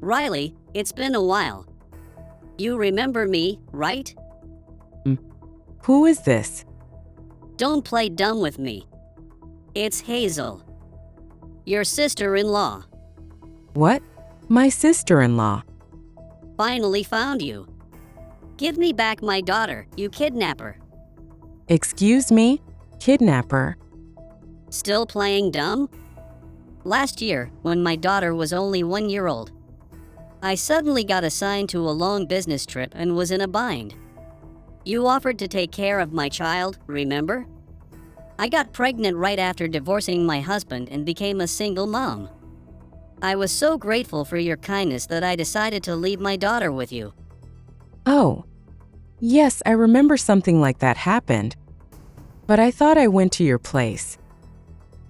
Riley, it's been a while. You remember me, right? Who is this? Don't play dumb with me. It's Hazel. Your sister-in-law. What? My sister-in-law. Finally found you. Give me back my daughter, you kidnapper. Excuse me? Kidnapper? Still playing dumb? Last year, when my daughter was only 1 year old, I suddenly got assigned to a long business trip and was in a bind. You offered to take care of my child, remember? I got pregnant right after divorcing my husband and became a single mom. I was so grateful for your kindness that I decided to leave my daughter with you. Oh. Yes, I remember something like that happened. But I thought I went to your place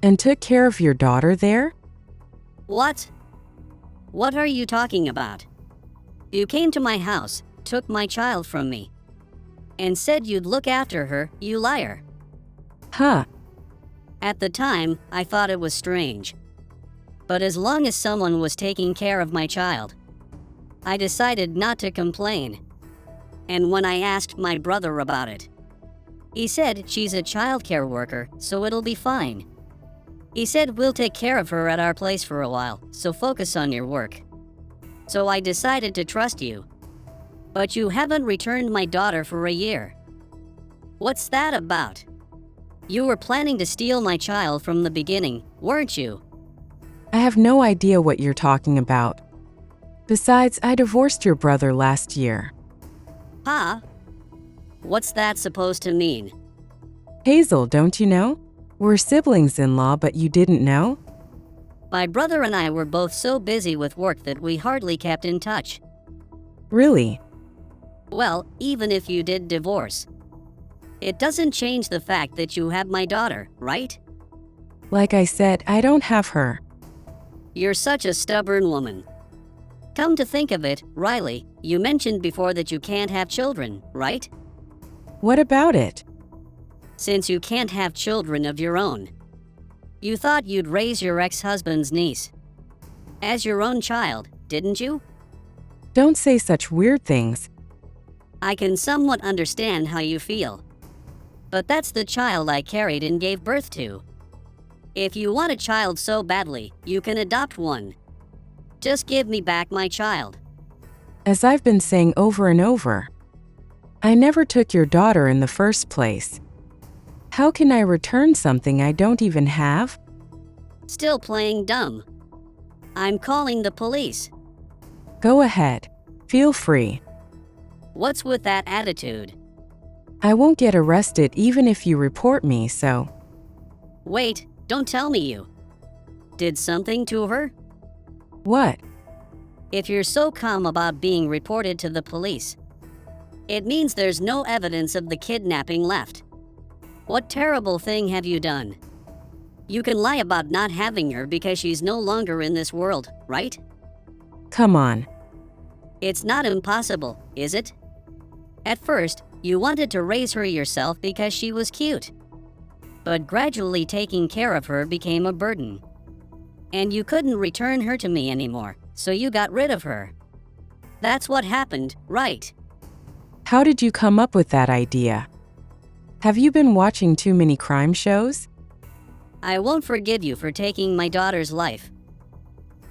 and took care of your daughter there? What? What are you talking about? You came to my house, took my child from me, and said you'd look after her, you liar. Huh. At the time, I thought it was strange. But as long as someone was taking care of my child, I decided not to complain. And when I asked my brother about it, he said she's a childcare worker, so it'll be fine. He said we'll take care of her at our place for a while, so focus on your work. So I decided to trust you. But you haven't returned my daughter for a year. What's that about? You were planning to steal my child from the beginning, weren't you? I have no idea what you're talking about. Besides, I divorced your brother last year. Huh? What's that supposed to mean? Hazel, don't you know? We're siblings-in-law, but you didn't know? My brother and I were both so busy with work that we hardly kept in touch. Really? Well, even if you did divorce, it doesn't change the fact that you have my daughter, right? Like I said, I don't have her. You're such a stubborn woman. Come to think of it, Riley, you mentioned before that you can't have children, right? What about it? Since you can't have children of your own, you thought you'd raise your ex-husband's niece as your own child, didn't you? Don't say such weird things. I can somewhat understand how you feel. But that's the child I carried and gave birth to. If you want a child so badly, you can adopt one. Just give me back my child. As I've been saying over and over, I never took your daughter in the first place. How can I return something I don't even have? Still playing dumb. I'm calling the police. Go ahead. Feel free. What's with that attitude? I won't get arrested even if you report me, so. Wait, don't tell me you did something to her? What? If you're so calm about being reported to the police, it means there's no evidence of the kidnapping left. What terrible thing have you done? You can lie about not having her because she's no longer in this world, right? Come on. It's not impossible, is it? At first, you wanted to raise her yourself because she was cute. But gradually taking care of her became a burden. And you couldn't return her to me anymore, so you got rid of her. That's what happened, right? How did you come up with that idea? Have you been watching too many crime shows? I won't forgive you for taking my daughter's life.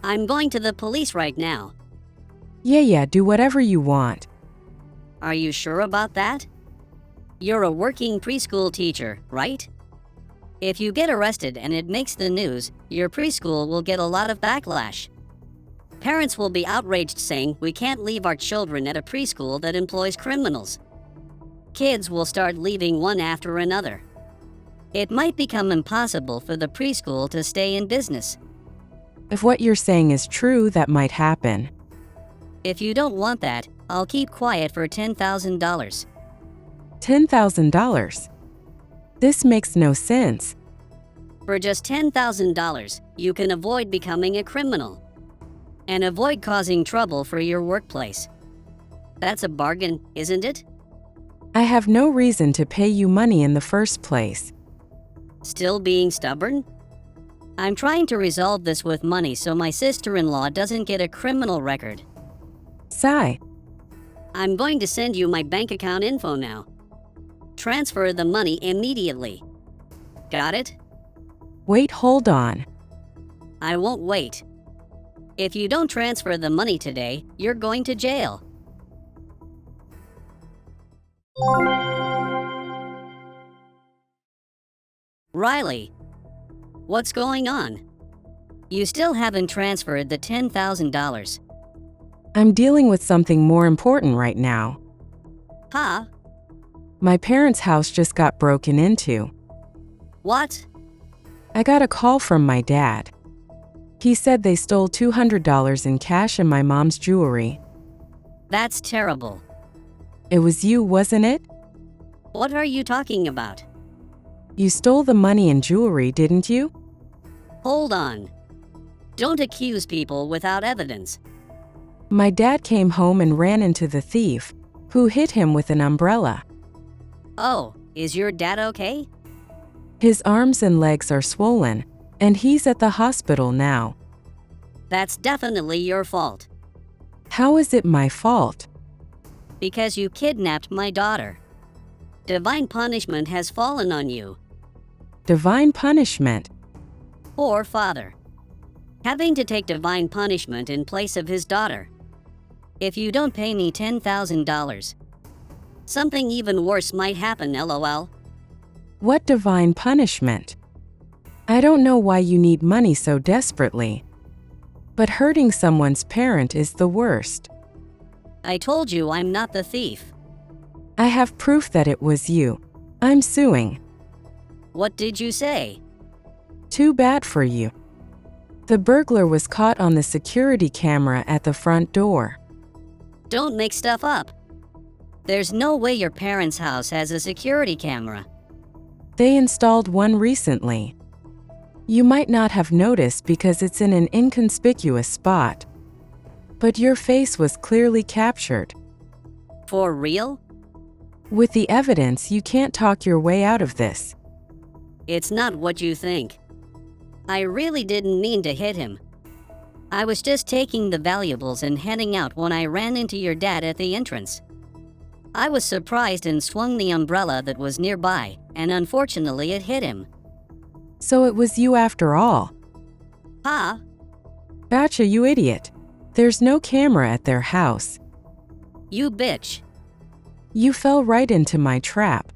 I'm going to the police right now. Yeah, do whatever you want. Are you sure about that? You're a working preschool teacher, right? If you get arrested and it makes the news, your preschool will get a lot of backlash. Parents will be outraged saying we can't leave our children at a preschool that employs criminals. Kids will start leaving one after another. It might become impossible for the preschool to stay in business. If what you're saying is true, that might happen. If you don't want that, I'll keep quiet for $10,000. $10,000? This makes no sense. For just $10,000, you can avoid becoming a criminal and avoid causing trouble for your workplace. That's a bargain, isn't it? I have no reason to pay you money in the first place. Still being stubborn? I'm trying to resolve this with money so my sister-in-law doesn't get a criminal record. Sigh. I'm going to send you my bank account info now. Transfer the money immediately. Got it? Wait, hold on. I won't wait. If you don't transfer the money today, you're going to jail. Riley, what's going on? You still haven't transferred the $10,000. I'm dealing with something more important right now. Huh? My parents' house just got broken into. What? I got a call from my dad. He said they stole $200 in cash and my mom's jewelry. That's terrible. It was you, wasn't it? What are you talking about? You stole the money and jewelry, didn't you? Hold on. Don't accuse people without evidence. My dad came home and ran into the thief, who hit him with an umbrella. Oh, is your dad okay? His arms and legs are swollen, and he's at the hospital now. That's definitely your fault. How is it my fault? Because you kidnapped my daughter. Divine punishment has fallen on you. Divine punishment? Poor father. Having to take divine punishment in place of his daughter. If you don't pay me $10,000, something even worse might happen, LOL. What divine punishment? I don't know why you need money so desperately. But hurting someone's parent is the worst. I told you I'm not the thief. I have proof that it was you. I'm suing. What did you say? Too bad for you. The burglar was caught on the security camera at the front door. Don't make stuff up. There's no way your parents' house has a security camera. They installed one recently. You might not have noticed because it's in an inconspicuous spot. But your face was clearly captured. For real? With the evidence, you can't talk your way out of this. It's not what you think. I really didn't mean to hit him. I was just taking the valuables and heading out when I ran into your dad at the entrance. I was surprised and swung the umbrella that was nearby, and unfortunately it hit him. So it was you after all. Huh? Gotcha, you idiot. There's no camera at their house. You bitch. You fell right into my trap.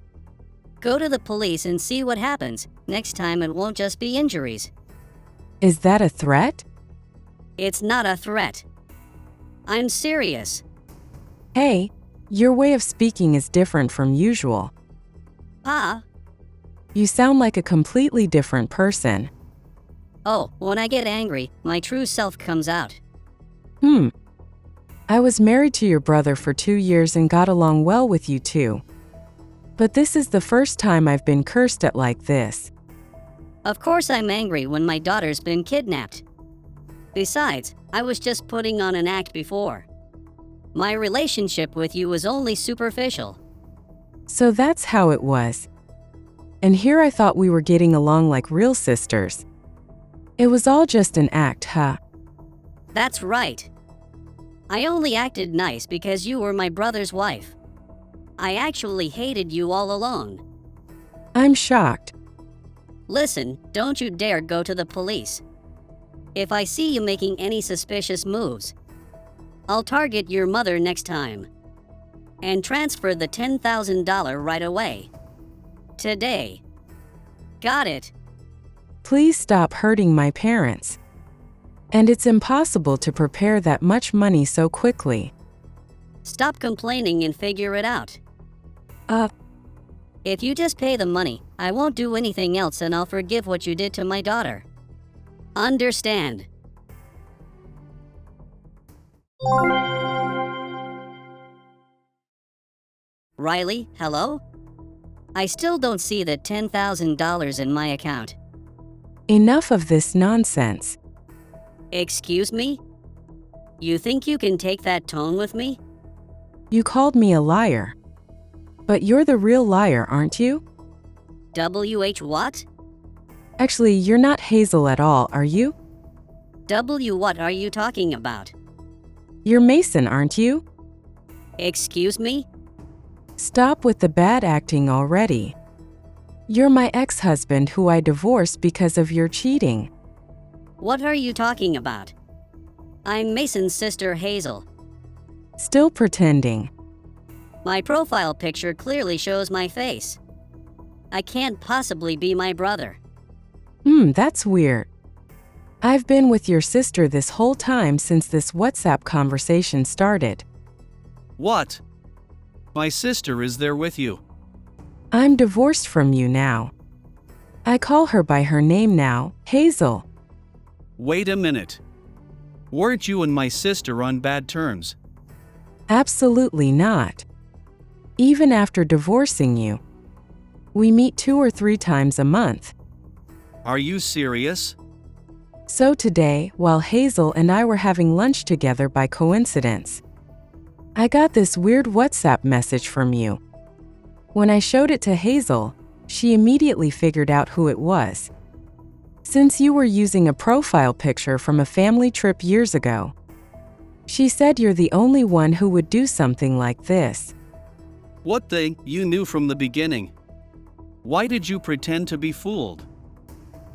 Go to the police and see what happens. Next time it won't just be injuries. Is that a threat? It's not a threat. I'm serious. Hey, your way of speaking is different from usual. Huh? You sound like a completely different person. Oh, when I get angry, my true self comes out. I was married to your brother for 2 years and got along well with you too. But this is the first time I've been cursed at like this. Of course I'm angry when my daughter's been kidnapped. Besides, I was just putting on an act before. My relationship with you was only superficial. So that's how it was. And here I thought we were getting along like real sisters. It was all just an act, huh? That's right. I only acted nice because you were my brother's wife. I actually hated you all along. I'm shocked. Listen, don't you dare go to the police. If I see you making any suspicious moves, I'll target your mother next time. And transfer the $10,000 right away. Today. Got it? Please stop hurting my parents. And it's impossible to prepare that much money so quickly. Stop complaining and figure it out. If you just pay the money, I won't do anything else and I'll forgive what you did to my daughter. Understand? Riley, hello? I still don't see the $10,000 in my account. Enough of this nonsense. Excuse me? You think you can take that tone with me? You called me a liar. But you're the real liar, aren't you? WH what? Actually, you're not Hazel at all, are you? What are you talking about? You're Mason, aren't you? Excuse me? Stop with the bad acting already. You're my ex-husband who I divorced because of your cheating. What are you talking about? I'm Mason's sister, Hazel. Still pretending. My profile picture clearly shows my face. I can't possibly be my brother. That's weird. I've been with your sister this whole time since this WhatsApp conversation started. What? My sister is there with you. I'm divorced from you now. I call her by her name now, Hazel. Wait a minute. Weren't you and my sister on bad terms? Absolutely not. Even after divorcing you. We meet 2 or 3 times a month. Are you serious? So today, while Hazel and I were having lunch together by coincidence, I got this weird WhatsApp message from you. When I showed it to Hazel, she immediately figured out who it was. Since you were using a profile picture from a family trip years ago, she said you're the only one who would do something like this. What thing you knew from the beginning? Why did you pretend to be fooled?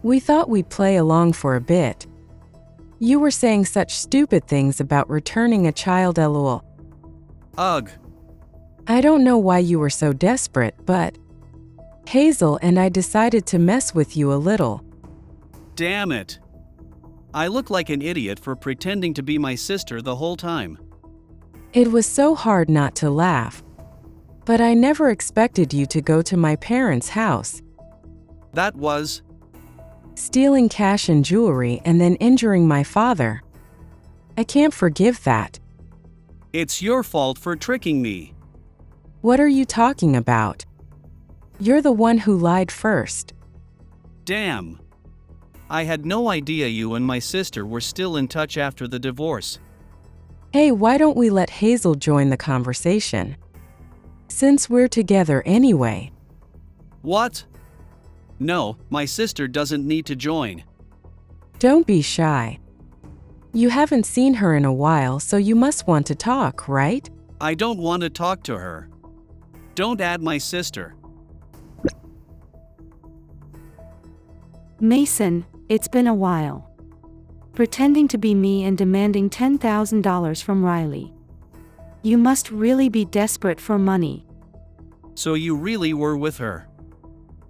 We thought we'd play along for a bit. You were saying such stupid things about returning a child, lol. Ugh. I don't know why you were so desperate, but Hazel and I decided to mess with you a little. Damn it. I look like an idiot for pretending to be my sister the whole time. It was so hard not to laugh. But I never expected you to go to my parents' house, That was... stealing cash and jewelry and then injuring my father. I can't forgive that. It's your fault for tricking me. What are you talking about? You're the one who lied first. Damn. I had no idea you and my sister were still in touch after the divorce. Hey, why don't we let Hazel join the conversation? Since we're together anyway. What? No, my sister doesn't need to join. Don't be shy. You haven't seen her in a while, so you must want to talk, right? I don't want to talk to her. Don't add my sister. Mason, it's been a while. Pretending to be me and demanding $10,000 from Riley. You must really be desperate for money. So you really were with her.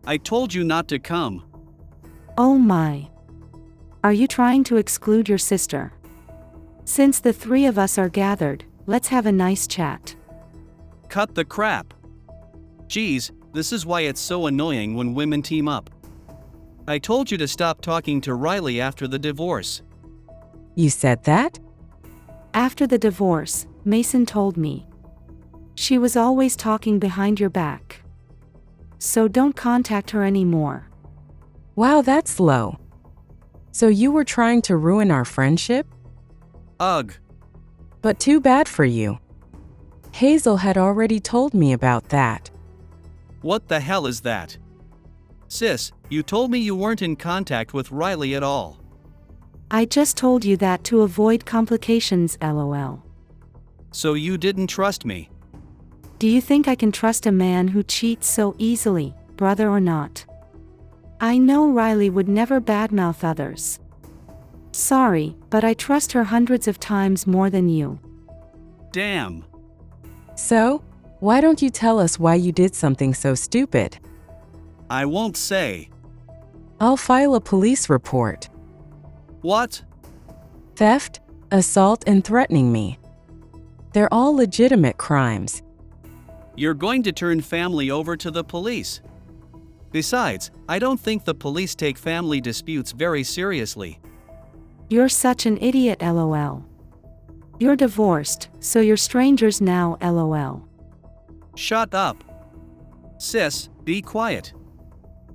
I told you not to come. Oh my. Are you trying to exclude your sister? Since the 3 of us are gathered, let's have a nice chat. Cut the crap. Geez, this is why it's so annoying when women team up. I told you to stop talking to Riley after the divorce. You said that? After the divorce, Mason told me. She was always talking behind your back. So don't contact her anymore. Wow, that's low. So you were trying to ruin our friendship? Ugh. But too bad for you. Hazel had already told me about that. What the hell is that? Sis, you told me you weren't in contact with Riley at all. I just told you that to avoid complications, lol. So you didn't trust me. Do you think I can trust a man who cheats so easily, brother or not? I know Riley would never badmouth others. Sorry, but I trust her hundreds of times more than you. Damn. So, why don't you tell us why you did something so stupid? I won't say. I'll file a police report. What? Theft, assault, and threatening me. They're all legitimate crimes. You're going to turn family over to the police. Besides, I don't think the police take family disputes very seriously. You're such an idiot, lol. You're divorced, so you're strangers now, lol. Shut up. Sis, be quiet.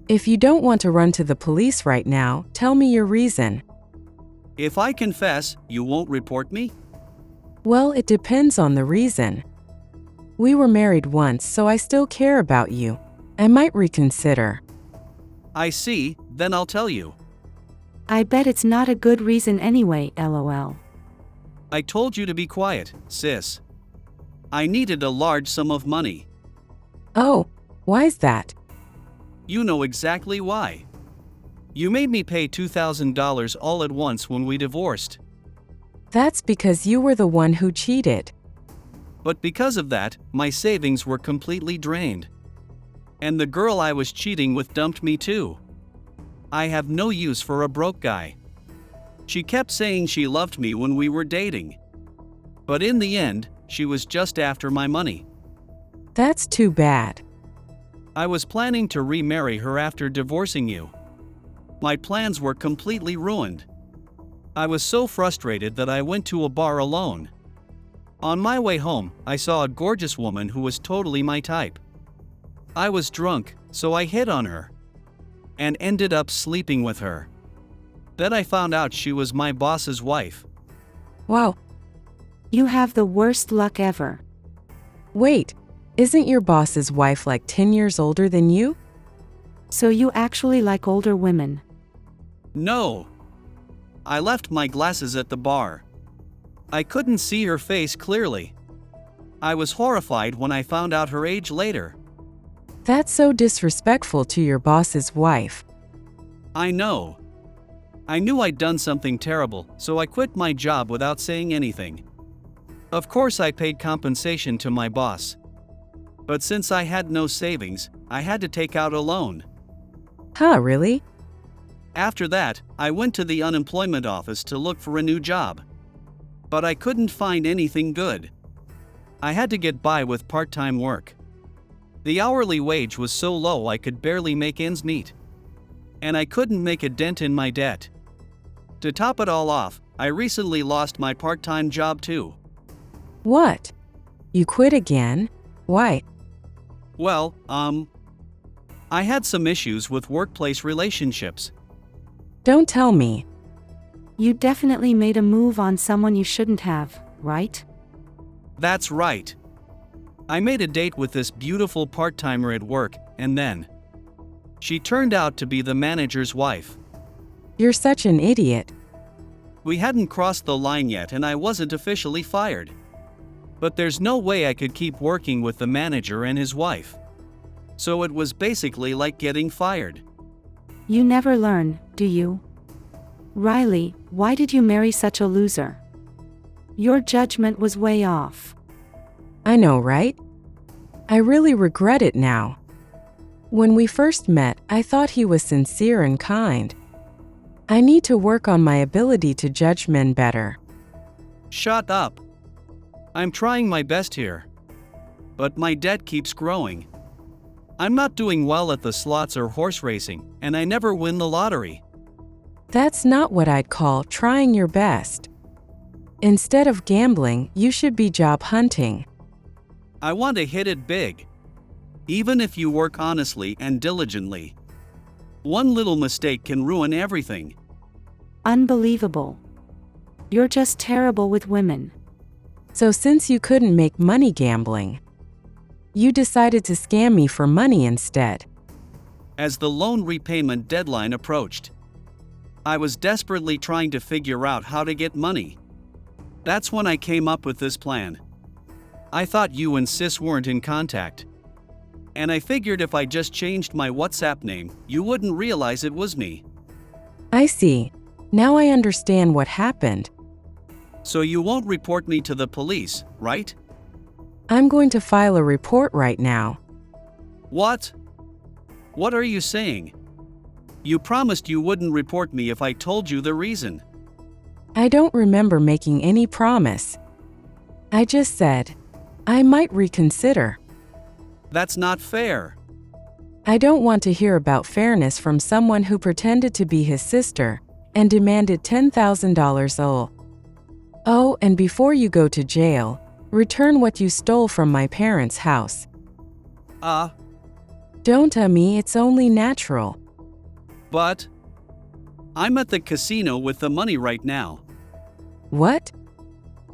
If you don't want to run to the police right now, tell me your reason. If I confess, you won't report me? Well, it depends on the reason. We were married once, so I still care about you. I might reconsider. I see, then I'll tell you. I bet it's not a good reason anyway, lol. I told you to be quiet, sis. I needed a large sum of money. Oh, why's that? You know exactly why. You made me pay $2,000 all at once when we divorced. That's because you were the one who cheated. But because of that, my savings were completely drained. And the girl I was cheating with dumped me too. I have no use for a broke guy. She kept saying she loved me when we were dating. But in the end, she was just after my money. That's too bad. I was planning to remarry her after divorcing you. My plans were completely ruined. I was so frustrated that I went to a bar alone. On my way home, I saw a gorgeous woman who was totally my type. I was drunk, so I hit on her and ended up sleeping with her. Then I found out she was my boss's wife. Wow. You have the worst luck ever. Wait, isn't your boss's wife like 10 years older than you? So you actually like older women? No. I left my glasses at the bar. I couldn't see her face clearly. I was horrified when I found out her age later. That's so disrespectful to your boss's wife. I know. I knew I'd done something terrible, so I quit my job without saying anything. Of course, I paid compensation to my boss. But since I had no savings, I had to take out a loan. Huh, really? After that, I went to the unemployment office to look for a new job. But I couldn't find anything good. I had to get by with part-time work. The hourly wage was so low I could barely make ends meet. And I couldn't make a dent in my debt. To top it all off, I recently lost my part-time job too. What? You quit again? Why? Well, I had some issues with workplace relationships. Don't tell me. You definitely made a move on someone you shouldn't have, right? That's right. I made a date with this beautiful part-timer at work, and then she turned out to be the manager's wife. You're such an idiot. We hadn't crossed the line yet and I wasn't officially fired. But there's no way I could keep working with the manager and his wife. So it was basically like getting fired. You never learn, do you? Riley, why did you marry such a loser? Your judgment was way off. I know, right? I really regret it now. When we first met, I thought he was sincere and kind. I need to work on my ability to judge men better. Shut up. I'm trying my best here. But my debt keeps growing. I'm not doing well at the slots or horse racing, and I never win the lottery. That's not what I'd call trying your best. Instead of gambling, you should be job hunting. I want to hit it big. Even if you work honestly and diligently. One little mistake can ruin everything. Unbelievable. You're just terrible with women. So since you couldn't make money gambling, you decided to scam me for money instead. As the loan repayment deadline approached, I was desperately trying to figure out how to get money. That's when I came up with this plan. I thought you and sis weren't in contact. And I figured if I just changed my WhatsApp name, you wouldn't realize it was me. I see. Now I understand what happened. So you won't report me to the police, right? I'm going to file a report right now. What? What are you saying? You promised you wouldn't report me if I told you the reason. I don't remember making any promise. I just said, I might reconsider. That's not fair. I don't want to hear about fairness from someone who pretended to be his sister and demanded $10,000. Oh, and before you go to jail, return what you stole from my parents' house. Don't me, it's only natural. But I'm at the casino with the money right now. What?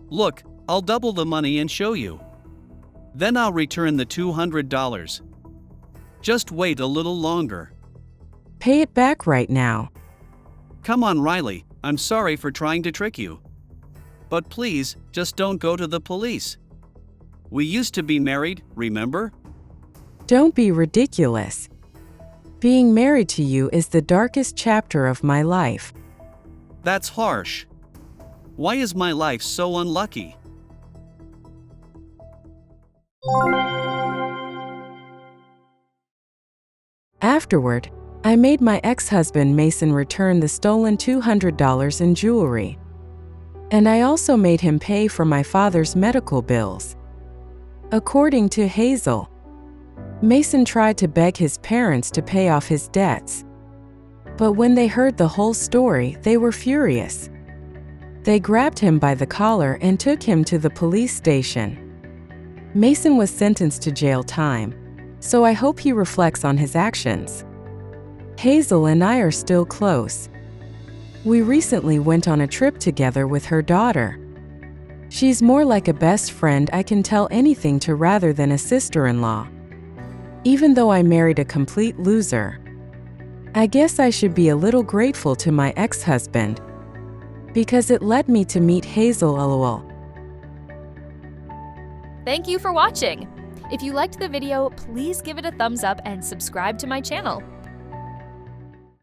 Look, I'll double the money and show you. Then I'll return the $200. Just wait a little longer. Pay it back right now. Come on, Riley, I'm sorry for trying to trick you. But please, just don't go to the police. We used to be married, remember? Don't be ridiculous. Being married to you is the darkest chapter of my life. That's harsh. Why is my life so unlucky? Afterward, I made my ex-husband Mason return the stolen $200 in jewelry. And I also made him pay for my father's medical bills. According to Hazel, Mason tried to beg his parents to pay off his debts. But when they heard the whole story, they were furious. They grabbed him by the collar and took him to the police station. Mason was sentenced to jail time, so I hope he reflects on his actions. Hazel and I are still close. We recently went on a trip together with her daughter. She's more like a best friend I can tell anything to rather than a sister-in-law. Even though I married a complete loser, I guess I should be a little grateful to my ex-husband, because it led me to meet Hazel. LOL. Thank you for watching. If you liked the video, please give it a thumbs up and subscribe to my channel.